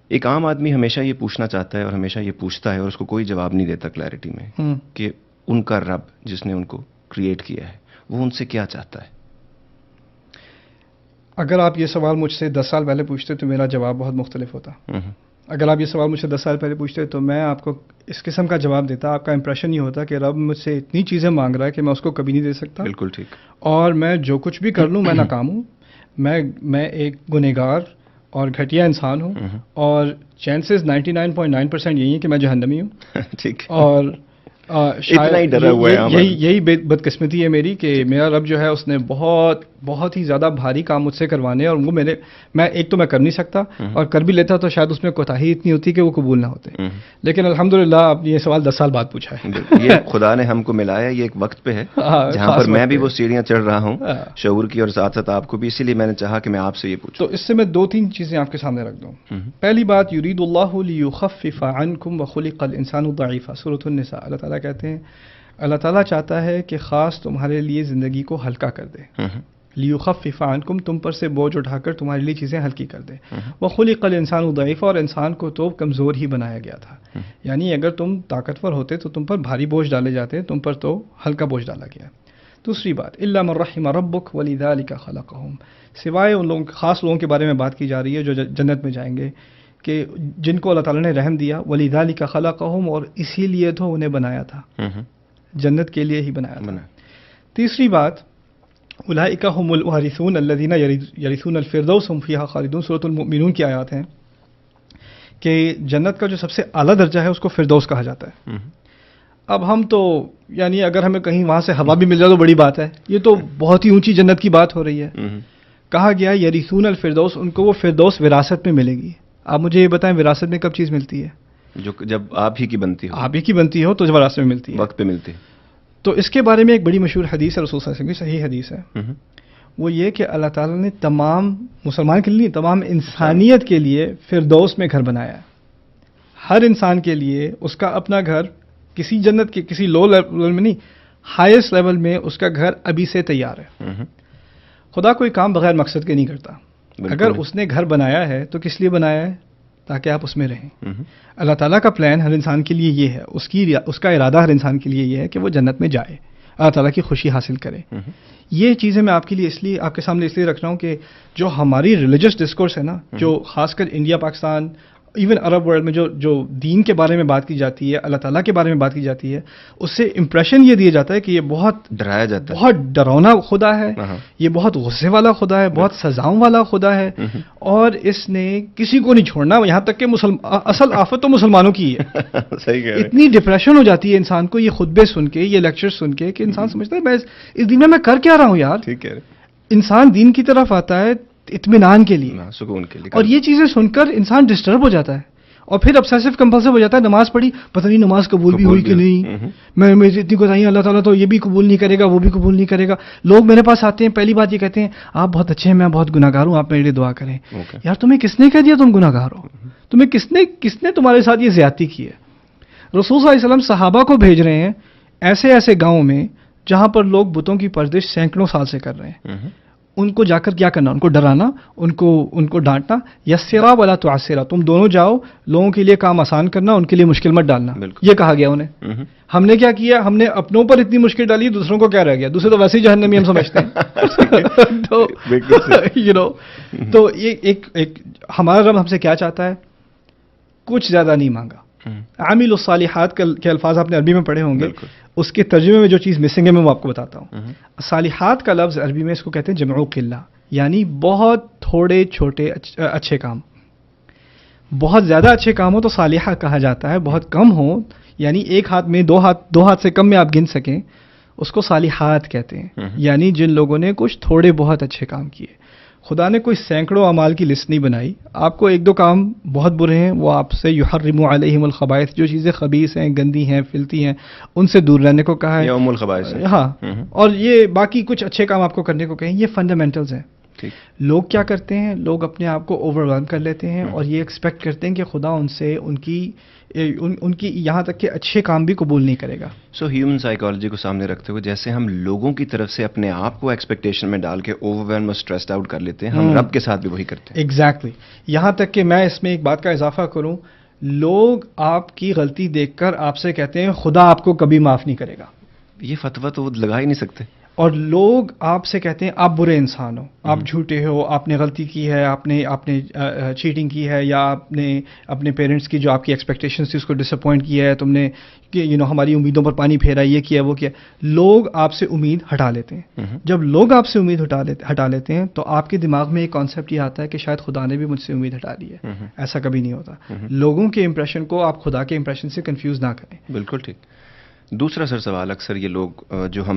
ایک عام آدمی ہمیشہ یہ پوچھنا چاہتا ہے اور ہمیشہ یہ پوچھتا ہے اور اس کو کوئی جواب نہیں دیتا کلیئرٹی میں کہ ان کا رب جس نے ان کو کریٹ کیا ہے وہ ان سے کیا چاہتا ہے. اگر آپ یہ سوال مجھ سے 10 سال پہلے پوچھتے تو میرا جواب بہت مختلف ہوتا. اگر آپ یہ سوال مجھ سے 10 سال پہلے پوچھتے تو میں آپ کو اس قسم کا جواب دیتا. آپ کا امپریشن یہ ہوتا کہ رب مجھ سے اتنی چیزیں مانگ رہا ہے کہ میں اس کو کبھی نہیں دے سکتا. بالکل ٹھیک. اور میں جو کچھ بھی کر لوں میں ناکام ہوں. میں ایک گنہگار اور گھٹیا انسان ہوں اور چانسز 99.9% یہی ہیں کہ میں جہنمی ہوں. ٹھیک. اور شاید یہی بدقسمتی ہے میری کہ میرا رب جو ہے اس نے بہت ہی زیادہ بھاری کام مجھ سے کروانے اور وہ میں ایک تو میں کر نہیں سکتا اور کر بھی لیتا تو شاید اس میں کوتاہی اتنی ہوتی کہ وہ قبول نہ ہوتے. لیکن الحمدللہ آپ نے یہ سوال 10 سال بعد پوچھا ہے. یہ خدا نے ہم کو ملایا, یہ ایک وقت پہ ہے جہاں پر میں بھی وہ سیڑھیاں چڑھ رہا ہوں شعور کی اور ساتھ ساتھ آپ کو بھی, اسی لیے میں نے چاہا کہ میں آپ سے یہ پوچھوں. تو اس سے میں 2-3 چیزیں آپ کے سامنے رکھ دوں. پہلی بات, یرید اللہ لیخفف عنکم وخلق الانسان ضعیفا, سورۃ النساء. اللہ تعالیٰ کہتے ہیں اللہ تعالیٰ چاہتا ہے کہ خاص تمہارے لیے زندگی کو ہلکا کر دے. لیخفف عنکم, تم پر سے بوجھ اٹھا کر تمہارے لیے چیزیں ہلکی کر دے. وخلق الانسان ضعیفا, اور انسان کو تو کمزور ہی بنایا گیا تھا. یعنی اگر تم طاقتور ہوتے تو تم پر بھاری بوجھ ڈالے جاتے, تم پر تو ہلکا بوجھ ڈالا گیا. دوسری بات, الا من رحم ربک ولذلک خلقہم, سوائے ان لوگوں خاص لوگوں کے بارے میں بات کی جا رہی ہے جو جنت میں جائیں گے کہ جن کو اللہ تعالیٰ نے رحم دیا. ولذلک خلقہم, اور اسی لیے تو انہیں بنایا تھا, جنت کے لیے ہی بنایا تھا. تیسری بات, اولئک هم الوارثون الذین یرثون الفردوس هم فیہا خالدون, سورۃ المؤمنون کی آیات ہیں کہ جنت کا جو سب سے اعلیٰ درجہ ہے اس کو فردوس کہا جاتا ہے. اب ہم تو یعنی اگر ہمیں کہیں وہاں سے ہوا بھی مل جائے تو بڑی بات ہے, یہ تو بہت ہی اونچی جنت کی بات ہو رہی ہے. کہا گیا یرثون الفردوس, ان کو وہ فردوس وراثت میں ملے گی. آپ مجھے یہ بتائیں وراثت میں کب چیز ملتی ہے؟ جب آپ ہی کی بنتی ہو. آپ ہی کی بنتی ہو تو وراثت میں ملتی ہے, وقت پہ ملتی ہے. تو اس کے بارے میں ایک بڑی مشہور حدیث ہے رسول صلی اللہ علیہ وسلم کی, صحیح حدیث ہے. وہ یہ کہ اللہ تعالیٰ نے تمام مسلمان کے لیے, تمام انسانیت کے لیے فردوس میں گھر بنایا ہے. ہر انسان کے لیے اس کا اپنا گھر, کسی جنت کے کسی لو لیول میں نہیں, ہائیسٹ لیول میں اس کا گھر ابھی سے تیار ہے. خدا کوئی کام بغیر مقصد کے نہیں کرتا. اگر اس نے گھر بنایا ہے تو کس لیے بنایا ہے؟ تاکہ آپ اس میں رہیں. اللہ تعالیٰ کا پلان ہر انسان کے لیے یہ ہے, اس کا ارادہ ہر انسان کے لیے یہ ہے کہ وہ جنت میں جائے, اللہ تعالیٰ کی خوشی حاصل کرے. یہ چیزیں میں آپ کے لیے اس لیے آپ کے سامنے اس لیے رکھ رہا ہوں کہ جو ہماری ریلیجس ڈسکورس ہے نا, جو خاص کر India, Pakistan, even Arab world میں جو دین کے بارے میں بات کی جاتی ہے, اللہ تعالیٰ کے بارے میں بات کی جاتی ہے, اس سے امپریشن یہ دیا جاتا ہے کہ یہ بہت ڈرایا جاتا ہے, بہت ڈرونا خدا ہے, یہ بہت غصے والا خدا ہے, بہت سزاؤں والا خدا ہے, اور اس نے کسی کو نہیں چھوڑنا, یہاں تک کہ اصل آفت تو مسلمانوں کی ہے. اتنی ڈپریشن ہو جاتی ہے انسان کو یہ خطبے سن کے, یہ لیکچر سن کے, کہ انسان سمجھتا ہے میں اس دن میں کر کیا رہا ہوں یار. ٹھیک ہے. انسان دین کی طرف آتا ہے اطمینان کے لیے, سکون کے لیے, اور یہ چیزیں سن کر انسان ڈسٹرب ہو جاتا ہے اور پھر ابسیسو کمپلسو ہو جاتا ہے. نماز پڑھی, پتہ نہیں نماز قبول بھی ہوئی کہ نہیں, میں اتنی کوتاہی, اللہ تعالیٰ تو یہ بھی قبول نہیں کرے گا, وہ بھی قبول نہیں کرے گا. لوگ میرے پاس آتے ہیں, پہلی بات یہ کہتے ہیں آپ بہت اچھے ہیں, میں بہت گناہ گار ہوں, آپ میرے لیے دعا کریں. یار تمہیں کس نے کہہ دیا تم گناہ گار ہو؟ تمہیں کس نے تمہارے ساتھ یہ زیادتی کی ہے؟ رسول صلی اللہ علیہ وسلم صحابہ کو بھیج رہے ہیں ایسے گاؤں میں جہاں پر لوگ بتوں کی پرورش سینکڑوں سال سے کر رہے ہیں. ان کو جا کر کیا کرنا؟ ان کو ڈرانا, ان کو ڈانٹنا. یسرا ولا تعسرا, تم دونوں جاؤ, لوگوں کے لیے کام آسان کرنا, ان کے لیے مشکل مت ڈالنا. یہ کہا گیا انہیں. ہم نے کیا کیا؟ ہم نے اپنوں پر اتنی مشکل ڈالی, دوسروں کو کیا رہ گیا؟ دوسرے تو ویسے ہی جہنمی ہم سمجھتے ہیں. تو یہ ایک ہمارا رب ہم سے کیا چاہتا ہے؟ کچھ زیادہ نہیں مانگا. عامل الصالحات کے الفاظ آپ نے عربی میں پڑھے ہوں گے, اس کے ترجمے میں جو چیز مسنگ ہے میں وہ آپ کو بتاتا ہوں. صالحات کا لفظ عربی میں اس کو کہتے ہیں جمع قلہ, یعنی بہت تھوڑے چھوٹے اچھے کام. بہت زیادہ اچھے کام ہو تو صالحہ کہا جاتا ہے, بہت کم ہو یعنی ایک ہاتھ میں دو ہاتھ سے کم میں آپ گن سکیں, اس کو صالحات کہتے ہیں. یعنی جن لوگوں نے کچھ تھوڑے بہت اچھے کام کیے. خدا نے کوئی سینکڑوں اعمال کی لسٹ نہیں بنائی. آپ کو ایک دو کام بہت برے ہیں, وہ آپ سے یحرم علیہم الخبائث, جو چیزیں خبیث ہیں, گندی ہیں, فلتی ہیں, ان سے دور رہنے کو کہا ہے. یہ ام الخبائث ہے. ہاں, اور یہ باقی کچھ اچھے کام آپ کو کرنے کو کہیں. یہ فنڈامنٹلز ہیں. لوگ کیا کرتے ہیں، لوگ اپنے آپ کو اوور ویلم کر لیتے ہیں اور یہ ایکسپیکٹ کرتے ہیں کہ خدا ان سے ان کی یہاں تک کہ اچھے کام بھی قبول نہیں کرے گا. سو ہیومن سائیکالوجی کو سامنے رکھتے ہوئے جیسے ہم لوگوں کی طرف سے اپنے آپ کو ایکسپیکٹیشن میں ڈال کے اوور ویلم اور اسٹریسڈ آؤٹ کر لیتے ہیں، ہم رب کے ساتھ بھی وہی کرتے ہیں. ایگزیکٹلی. یہاں تک کہ میں اس میں ایک بات کا اضافہ کروں، لوگ آپ کی غلطی دیکھ کر آپ سے کہتے ہیں خدا آپ کو کبھی معاف نہیں کرے گا. یہ فتویٰ تو وہ لگا ہی نہیں سکتے. اور لوگ آپ سے کہتے ہیں آپ برے انسان ہو، آپ جھوٹے ہو، آپ نے غلطی کی ہے، آپ نے چیٹنگ کی ہے، یا آپ نے اپنے پیرنٹس کی جو آپ کی ایکسپیکٹیشنز تھی اس کو ڈس اپوائنٹ کیا ہے، تم نے ہماری امیدوں پر پانی پھیرا، یہ کیا وہ کیا. لوگ آپ سے امید ہٹا لیتے ہیں. جب لوگ آپ سے امید ہٹا لیتے ہیں تو آپ کے دماغ میں ایک کانسیپٹ یہ آتا ہے کہ شاید خدا نے بھی مجھ سے امید ہٹا لی ہے. ایسا کبھی نہیں ہوتا. لوگوں کے امپریشن کو آپ خدا کے امپریشن سے کنفیوز نہ کریں. بالکل ٹھیک. دوسرا سر سوال اکثر یہ لوگ جو ہم